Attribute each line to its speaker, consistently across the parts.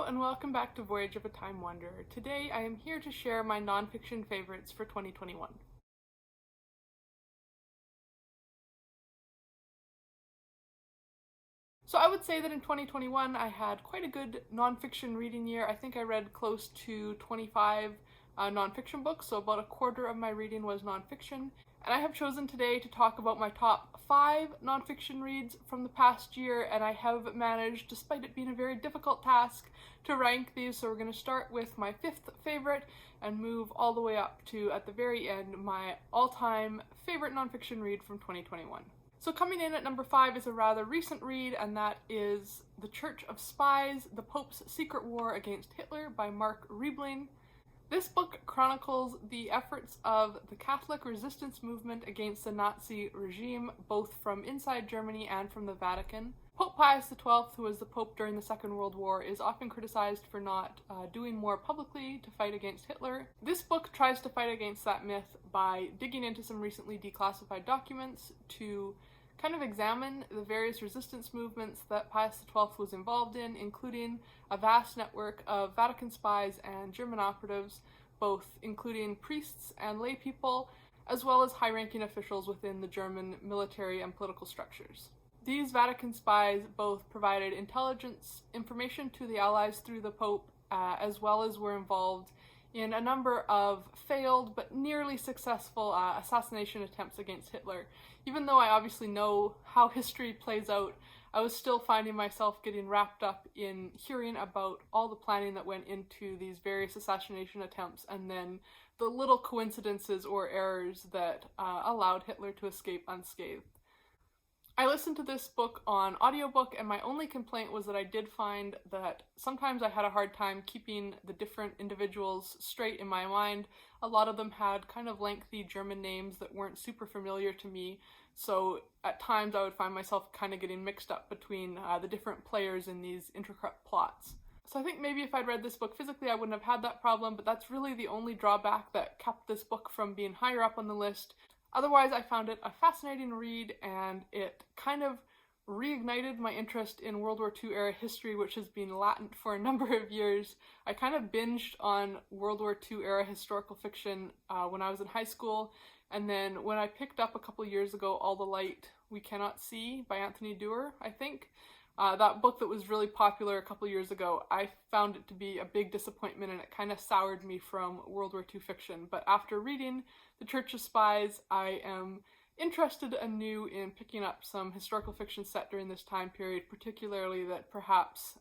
Speaker 1: Hello and welcome back to Voyage of a Time Wanderer. Today I am here to share my nonfiction favorites for 2021. So I would say that in 2021 I had quite a good nonfiction reading year. I think I read close to 25 nonfiction books, so about a quarter of my reading was nonfiction. And I have chosen today to talk about my top 5 nonfiction reads from the past year, and I have managed, despite it being a very difficult task, to rank these. So we're going to start with my 5th favorite and move all the way up to, at the very end, my all-time favorite nonfiction read from 2021. So coming in at number 5 is a rather recent read, and that is The Church of Spies, The Pope's Secret War Against Hitler by Mark Riebling. This book chronicles the efforts of the Catholic resistance movement against the Nazi regime, both from inside Germany and from the Vatican. Pope Pius XII, who was the Pope during the Second World War, is often criticized for not doing more publicly to fight against Hitler. This book tries to fight against that myth by digging into some recently declassified documents to kind of examine the various resistance movements that Pius XII was involved in, including a vast network of Vatican spies and German operatives, both including priests and lay people, as well as high-ranking officials within the German military and political structures. These Vatican spies both provided intelligence information to the Allies through the Pope, as well as were involved in a number of failed but nearly successful assassination attempts against Hitler. Even though I obviously know how history plays out, I was still finding myself getting wrapped up in hearing about all the planning that went into these various assassination attempts, and then the little coincidences or errors that allowed Hitler to escape unscathed. I listened to this book on audiobook, and my only complaint was that I did find that sometimes I had a hard time keeping the different individuals straight in my mind. A lot of them had kind of lengthy German names that weren't super familiar to me, so at times I would find myself kind of getting mixed up between the different players in these intricate plots. So I think maybe if I'd read this book physically I wouldn't have had that problem, but that's really the only drawback that kept this book from being higher up on the list. Otherwise, I found it a fascinating read, and it kind of reignited my interest in World War II era history, which has been latent for a number of years. I kind of binged on World War II era historical fiction when I was in high school, and then when I picked up a couple years ago All the Light We Cannot See by Anthony Doerr, I think, that book that was really popular a couple years ago, I found it to be a big disappointment, and it kind of soured me from World War II fiction. But after reading The Church of Spies, I am interested anew in picking up some historical fiction set during this time period, particularly that perhaps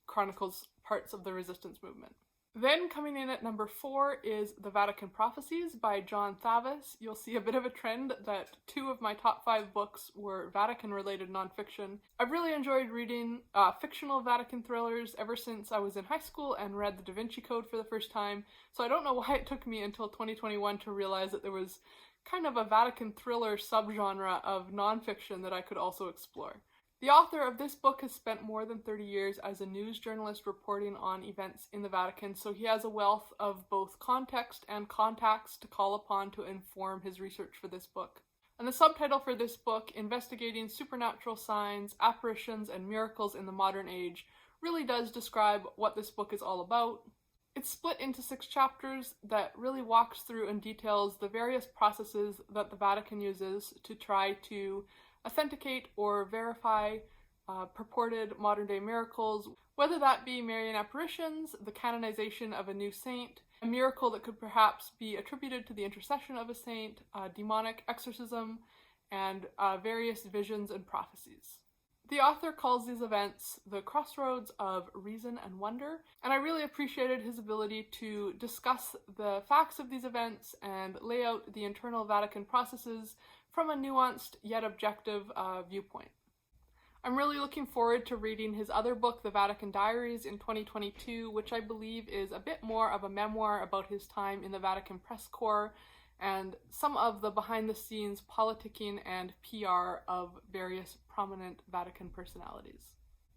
Speaker 1: chronicles parts of the resistance movement. Then coming in at number 4 is The Vatican Prophecies by John Thavis. You'll see a bit of a trend that 2 of my top 5 books were Vatican-related nonfiction. I've really enjoyed reading fictional Vatican thrillers ever since I was in high school and read The Da Vinci Code for the first time, so I don't know why it took me until 2021 to realize that there was kind of a Vatican thriller subgenre of nonfiction that I could also explore. The author of this book has spent more than 30 years as a news journalist reporting on events in the Vatican, so he has a wealth of both context and contacts to call upon to inform his research for this book. And the subtitle for this book, Investigating Supernatural Signs, Apparitions, and Miracles in the Modern Age, really does describe what this book is all about. It's split into 6 chapters that really walks through and details the various processes that the Vatican uses to try to authenticate or verify purported modern-day miracles, whether that be Marian apparitions, the canonization of a new saint, a miracle that could perhaps be attributed to the intercession of a saint, demonic exorcism, and various visions and prophecies. The author calls these events the crossroads of reason and wonder, and I really appreciated his ability to discuss the facts of these events and lay out the internal Vatican processes from a nuanced yet objective viewpoint. I'm really looking forward to reading his other book, The Vatican Diaries, in 2022, which I believe is a bit more of a memoir about his time in the Vatican press corps and some of the behind-the-scenes politicking and PR of various prominent Vatican personalities.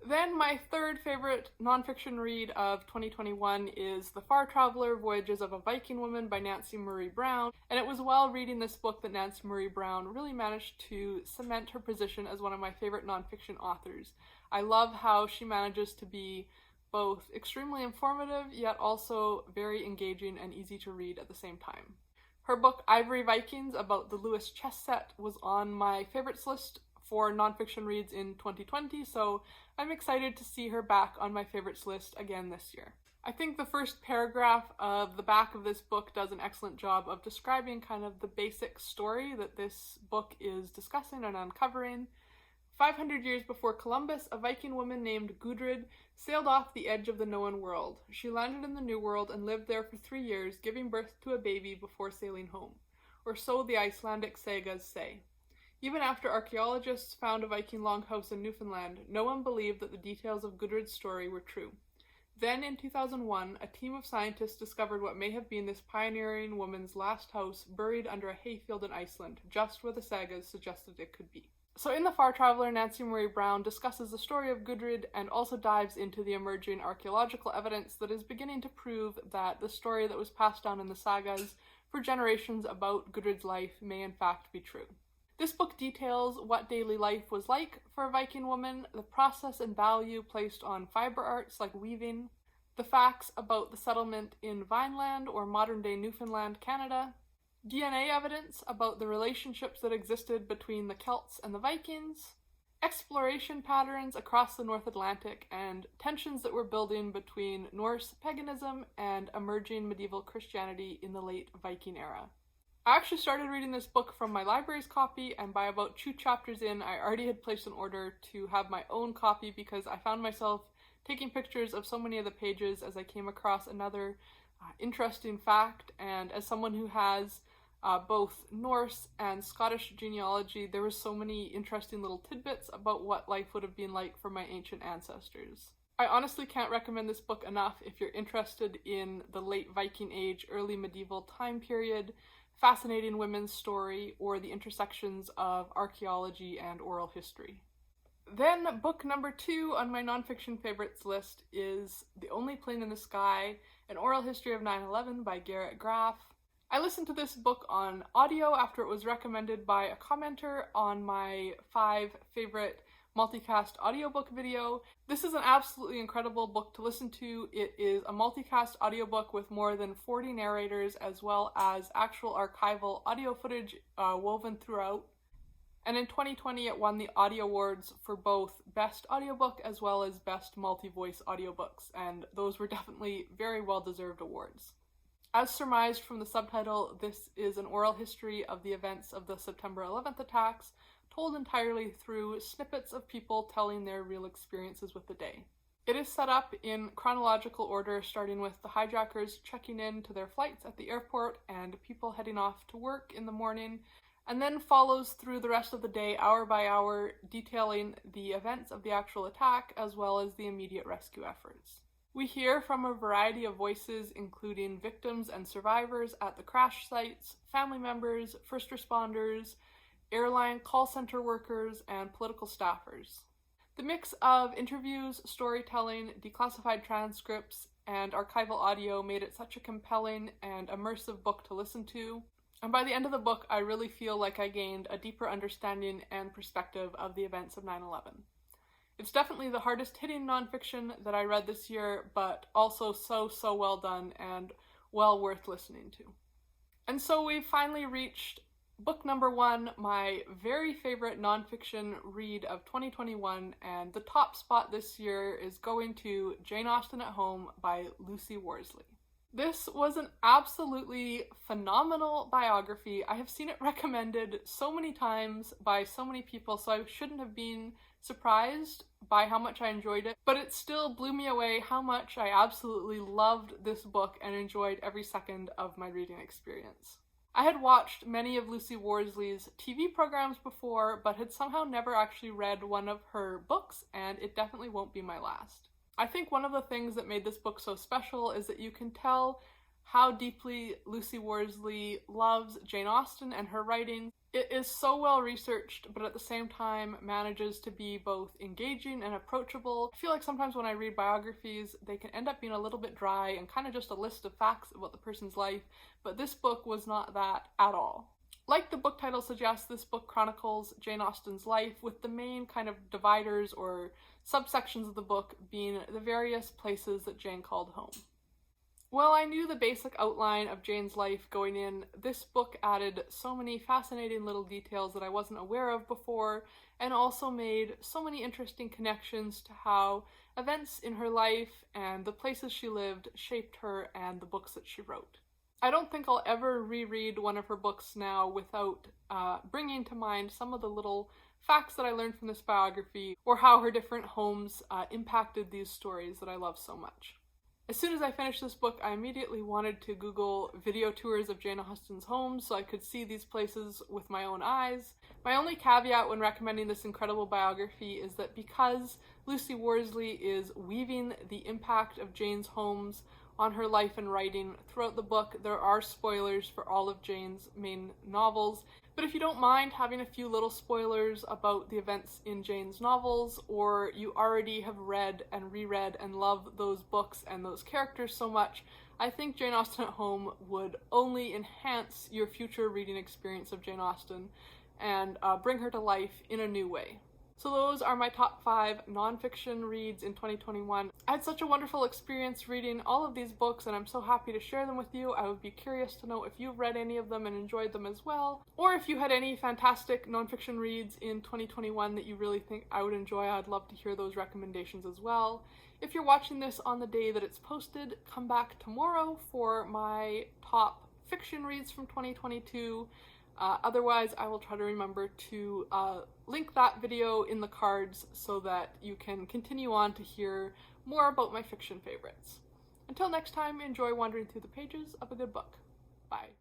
Speaker 1: Then my 3rd favorite nonfiction read of 2021 is The Far Traveler, Voyages of a Viking Woman by Nancy Murray Brown, and it was while reading this book that Nancy Murray Brown really managed to cement her position as one of my favorite nonfiction authors. I love how she manages to be both extremely informative, yet also very engaging and easy to read at the same time. Her book, Ivory Vikings, about the Lewis chess set, was on my favorites list for nonfiction reads in 2020, so I'm excited to see her back on my favorites list again this year. I think the first paragraph of the back of this book does an excellent job of describing kind of the basic story that this book is discussing and uncovering. 500 years before Columbus, a Viking woman named Gudrid sailed off the edge of the known world. She landed in the New World and lived there for 3 years, giving birth to a baby before sailing home. Or so the Icelandic sagas say. Even after archaeologists found a Viking longhouse in Newfoundland, no one believed that the details of Gudrid's story were true. Then, in 2001, a team of scientists discovered what may have been this pioneering woman's last house buried under a hayfield in Iceland, just where the sagas suggested it could be. So in The Far Traveler, Nancy Marie Brown discusses the story of Gudrid and also dives into the emerging archaeological evidence that is beginning to prove that the story that was passed down in the sagas for generations about Gudrid's life may in fact be true. This book details what daily life was like for a Viking woman, the process and value placed on fiber arts like weaving, the facts about the settlement in Vineland or modern-day Newfoundland, Canada, DNA evidence about the relationships that existed between the Celts and the Vikings, exploration patterns across the North Atlantic, and tensions that were building between Norse paganism and emerging medieval Christianity in the late Viking era. I actually started reading this book from my library's copy, and by about 2 chapters in, I already had placed an order to have my own copy because I found myself taking pictures of so many of the pages as I came across another interesting fact, and as someone who has both Norse and Scottish genealogy, there were so many interesting little tidbits about what life would have been like for my ancient ancestors. I honestly can't recommend this book enough if you're interested in the late Viking Age, early medieval time period, fascinating women's story, or the intersections of archaeology and oral history. Then book number 2 on my nonfiction favorites list is The Only Plane in the Sky, An Oral History of 9/11 by Garrett Graff. I listened to this book on audio after it was recommended by a commenter on my 5 favorite multicast audiobook video. This is an absolutely incredible book to listen to. It is a multicast audiobook with more than 40 narrators as well as actual archival audio footage woven throughout. And in 2020 it won the Audio Awards for both Best Audiobook as well as Best Multi-Voice Audiobooks, and those were definitely very well-deserved awards. As surmised from the subtitle, this is an oral history of the events of the September 11th attacks, told entirely through snippets of people telling their real experiences with the day. It is set up in chronological order, starting with the hijackers checking in to their flights at the airport and people heading off to work in the morning, and then follows through the rest of the day, hour by hour, detailing the events of the actual attack as well as the immediate rescue efforts. We hear from a variety of voices, including victims and survivors at the crash sites, family members, first responders, airline call center workers, and political staffers. The mix of interviews, storytelling, declassified transcripts, and archival audio made it such a compelling and immersive book to listen to. And by the end of the book, I really feel like I gained a deeper understanding and perspective of the events of 9/11. It's definitely the hardest hitting nonfiction that I read this year, but also so well done and well worth listening to. And so we've finally reached book number 1, my very favorite nonfiction read of 2021, and the top spot this year is going to Jane Austen at Home by Lucy Worsley. This was an absolutely phenomenal biography. I have seen it recommended so many times by so many people, so I shouldn't have been surprised by how much I enjoyed it, but it still blew me away how much I absolutely loved this book and enjoyed every second of my reading experience. I had watched many of Lucy Worsley's TV programs before, but had somehow never actually read one of her books, and it definitely won't be my last. I think one of the things that made this book so special is that you can tell how deeply Lucy Worsley loves Jane Austen and her writing. It is so well researched, but at the same time manages to be both engaging and approachable. I feel like sometimes when I read biographies, they can end up being a little bit dry and kind of just a list of facts about the person's life, but this book was not that at all. Like the book title suggests, this book chronicles Jane Austen's life, with the main kind of dividers or subsections of the book being the various places that Jane called home. While I knew the basic outline of Jane's life going in, this book added so many fascinating little details that I wasn't aware of before, and also made so many interesting connections to how events in her life and the places she lived shaped her and the books that she wrote. I don't think I'll ever reread one of her books now without bringing to mind some of the little facts that I learned from this biography, or how her different homes impacted these stories that I love so much. As soon as I finished this book, I immediately wanted to Google video tours of Jane Austen's homes so I could see these places with my own eyes. My only caveat when recommending this incredible biography is that because Lucy Worsley is weaving the impact of Jane's homes on her life and writing throughout the book, there are spoilers for all of Jane's main novels. But if you don't mind having a few little spoilers about the events in Jane's novels, or you already have read and reread and love those books and those characters so much, I think Jane Austen at Home would only enhance your future reading experience of Jane Austen and bring her to life in a new way. So those are my top 5 nonfiction reads in 2021. I had such a wonderful experience reading all of these books, and I'm so happy to share them with you. I would be curious to know if you've read any of them and enjoyed them as well, or if you had any fantastic nonfiction reads in 2021 that you really think I would enjoy. I'd love to hear those recommendations as well. If you're watching this on the day that it's posted, come back tomorrow for my top fiction reads from 2022. Otherwise, I will try to remember to link that video in the cards so that you can continue on to hear more about my fiction favorites. Until next time, enjoy wandering through the pages of a good book. Bye.